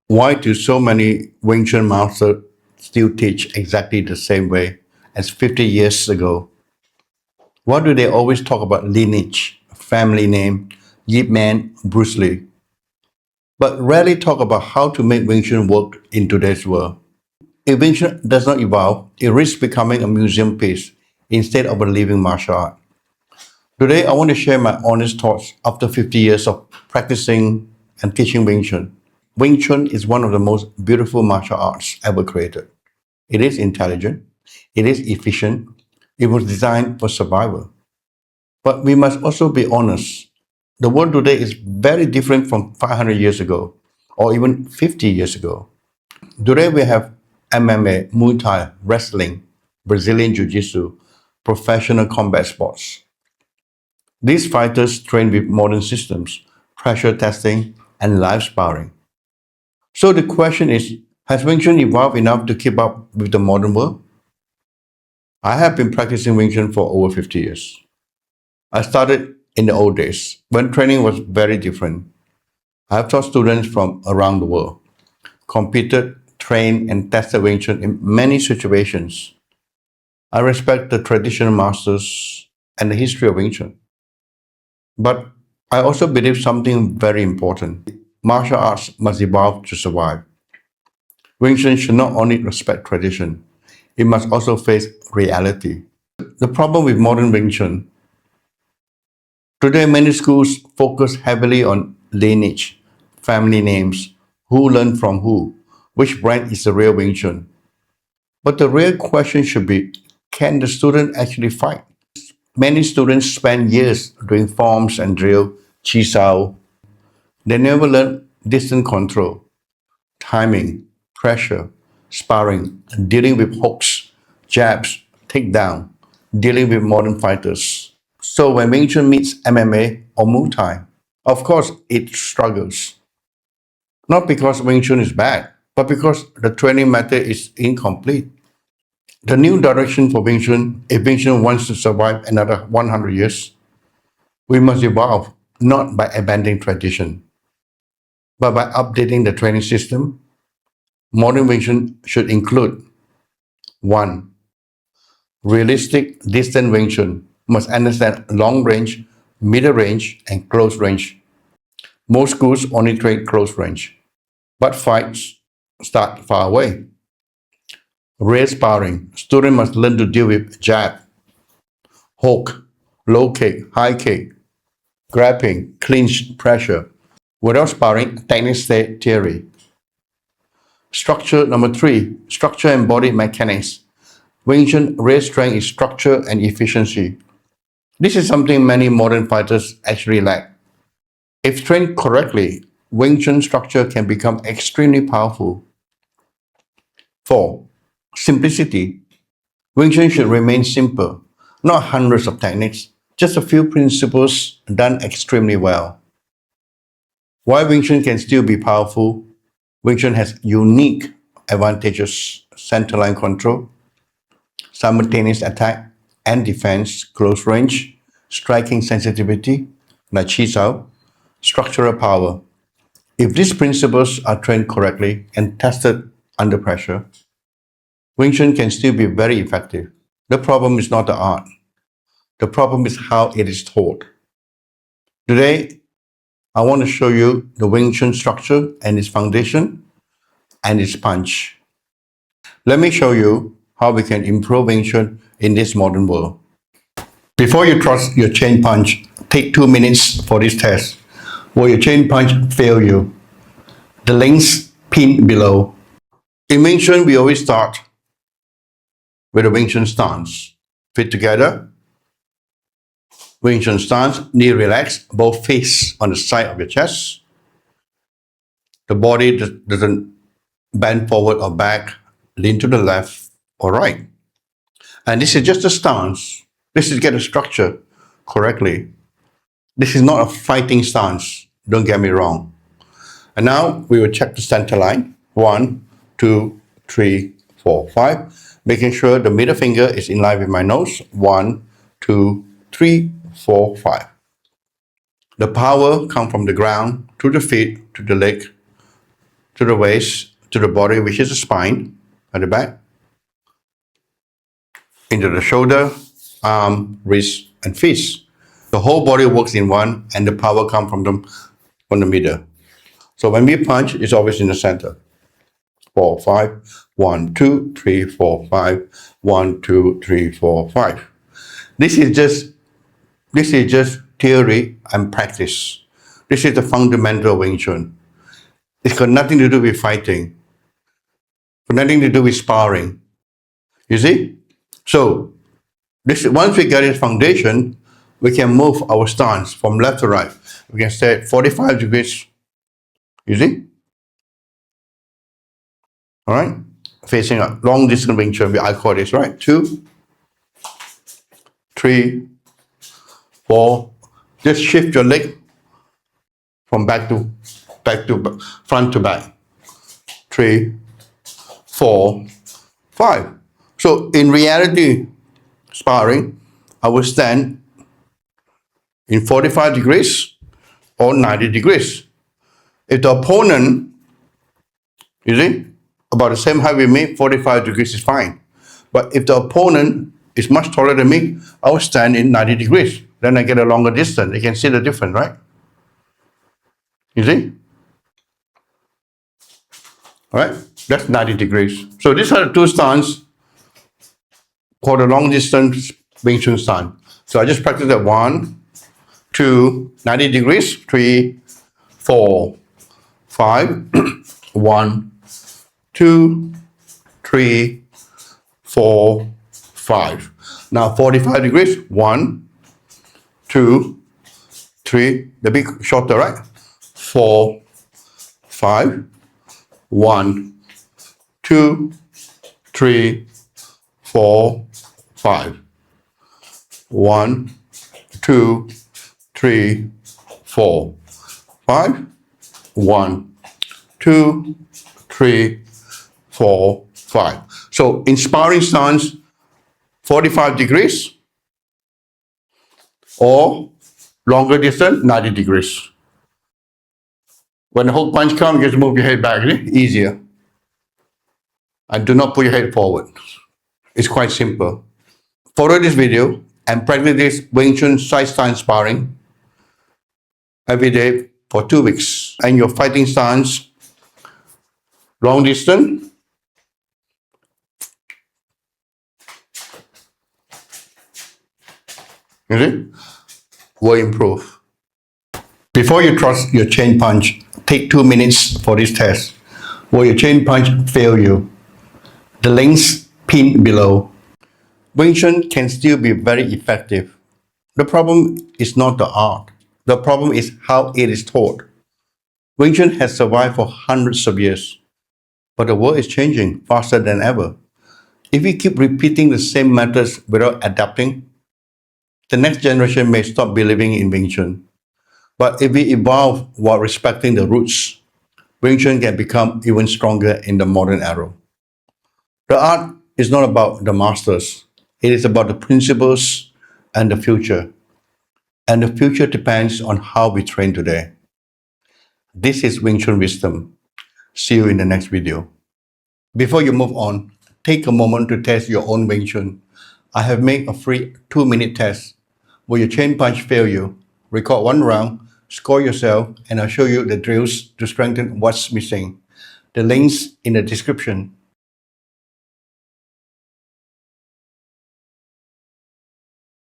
Why do so many Wing Chun masters still teach exactly the same way as 50 years ago? Why do they always talk about lineage, family name, Yip Man, Bruce Lee, but rarely talk about how to make Wing Chun work in today's world? If Wing Chun does not evolve, it risks becoming a museum piece instead of a living martial art. Today, I want to share my honest thoughts after 50 years of practicing and teaching Wing Chun. Wing Chun is one of the most beautiful martial arts ever created. It is intelligent, it is efficient, it was designed for survival. But we must also be honest. The world today is very different from 500 years ago or even 50 years ago. Today we have MMA, Muay Thai, wrestling, Brazilian Jiu Jitsu, professional combat sports. These fighters train with modern systems, pressure testing, and live sparring. So the question is, has Wing Chun evolved enough to keep up with the modern world? I have been practicing Wing Chun for over 50 years. I started in the old days when training was very different. I have taught students from around the world, competed, trained, and tested Wing Chun in many situations. I respect the traditional masters and the history of Wing Chun. But I also believe something very important. Martial arts must evolve to survive. Wing Chun should not only respect tradition, it must also face reality. The problem with modern Wing Chun, today many schools focus heavily on lineage, family names, who learned from who, which brand is the real Wing Chun. But the real question should be, can the student actually fight? Many students spend years doing forms and drill, Chi Sao. They never learn distance control, timing, pressure, sparring, dealing with hooks, jabs, takedown, dealing with modern fighters. So when Wing Chun meets MMA or Muay Thai, of course it struggles. Not because Wing Chun is bad, but because the training method is incomplete. The new direction for Wing Chun, if Wing Chun wants to survive another 100 years, we must evolve not by abandoning tradition, but by updating the training system. Modern Wing Chun should include 1. Realistic distance Wing Chun must understand long range, middle range, and close range. Most schools only train close range, but fights start far away. Rear sparring. Student must learn to deal with jab, hook, low kick, high kick, grappling, clinch, pressure. Without sparring, technique stay theory. Structure number 3. Structure and body mechanics. Wing Chun real strength is structure and efficiency. This is something many modern fighters actually lack. If trained correctly, Wing Chun structure can become extremely powerful. 4. Simplicity. Wing Chun should remain simple, not hundreds of techniques, just a few principles done extremely well. Why Wing Chun can still be powerful? Wing Chun has unique advantages: centerline control, simultaneous attack and defense, close range, striking sensitivity, like Chi Sao, structural power. If these principles are trained correctly and tested under pressure, Wing Chun can still be very effective. The problem is not the art. The problem is how it is taught. Today, I want to show you the Wing Chun structure and its foundation and its punch. Let me show you how we can improve Wing Chun in this modern world. Before you trust your chain punch, take 2 minutes for this test. Will your chain punch fail you? The links pinned below. In Wing Chun, we always start with a Wing Chun stance. Feet together. Wing Chun stance, knee relaxed, both face on the side of your chest. The body doesn't bend forward or back, lean to the left or right. And this is just a stance. This is get a structure correctly. This is not a fighting stance. Don't get me wrong. And now we will check the center line. 1, 2, 3, 4, 5. Making sure the middle finger is in line with my nose. 1, 2, 3, 4, 5. The power comes from the ground, to the feet, to the leg, to the waist, to the body, which is the spine at the back, into the shoulder, arm, wrist, and fist. The whole body works in one, and the power comes from the middle. So when we punch, it's always in the center. 4, 5, 1, 2, 3, 4, 5, 1, 2, 3, 4, 5. This is just theory and practice. This is the fundamental Wing Chun. It's got nothing to do with fighting, got nothing to do with sparring. You see? So once we get this foundation, we can move our stance from left to right. We can stay at 45 degrees. You see? All right? Facing up. Long distance Wing Chun, I call this, right? 2, 3, 4. Just shift your leg from back to front to back. 3, 4, 5. So in reality, sparring, I will stand in 45 degrees or 90 degrees. If the opponent, you see, about the same height with me, 45 degrees is fine. But if the opponent is much taller than me, I will stand in 90 degrees. Then I get a longer distance. You can see the difference, right? You see? All right? That's 90 degrees. So these are the two stances called the long distance Wing Chun stance. So I just practice that 1, 2, 90 degrees, 3, 4, 5, 1, 2, 3, 4, 5. Now 45 degrees, 1, 2, 3, the big shorter, right? 4, 5, 1, 2, 3, 4, 5. 1, 2, 3, 4, 5. 1, 2, 3, 4, 5. So in sparring stance, 45 degrees or longer distance, 90 degrees. When the hook punch comes, you just move your head back, easier. And do not put your head forward. It's quite simple. Follow this video and practice this Wing Chun side stance sparring every day for 2 weeks. And your fighting stance, long distance, you see, will improve. Before you trust your chain punch, take 2 minutes for this test. Will your chain punch fail you? The links pinned below. Wing Chun can still be very effective. The problem is not the art. The problem is how it is taught. Wing Chun has survived for hundreds of years, but the world is changing faster than ever. If we keep repeating the same methods without adapting, the next generation may stop believing in Wing Chun. But if we evolve while respecting the roots, Wing Chun can become even stronger in the modern era. The art is not about the masters. It is about the principles and the future. And the future depends on how we train today. This is Wing Chun Wisdom. See you in the next video. Before you move on, take a moment to test your own Wing Chun. I have made a free 2-minute test. Will your chain punch fail you? Record 1 round, score yourself, and I'll show you the drills to strengthen what's missing. The links in the description.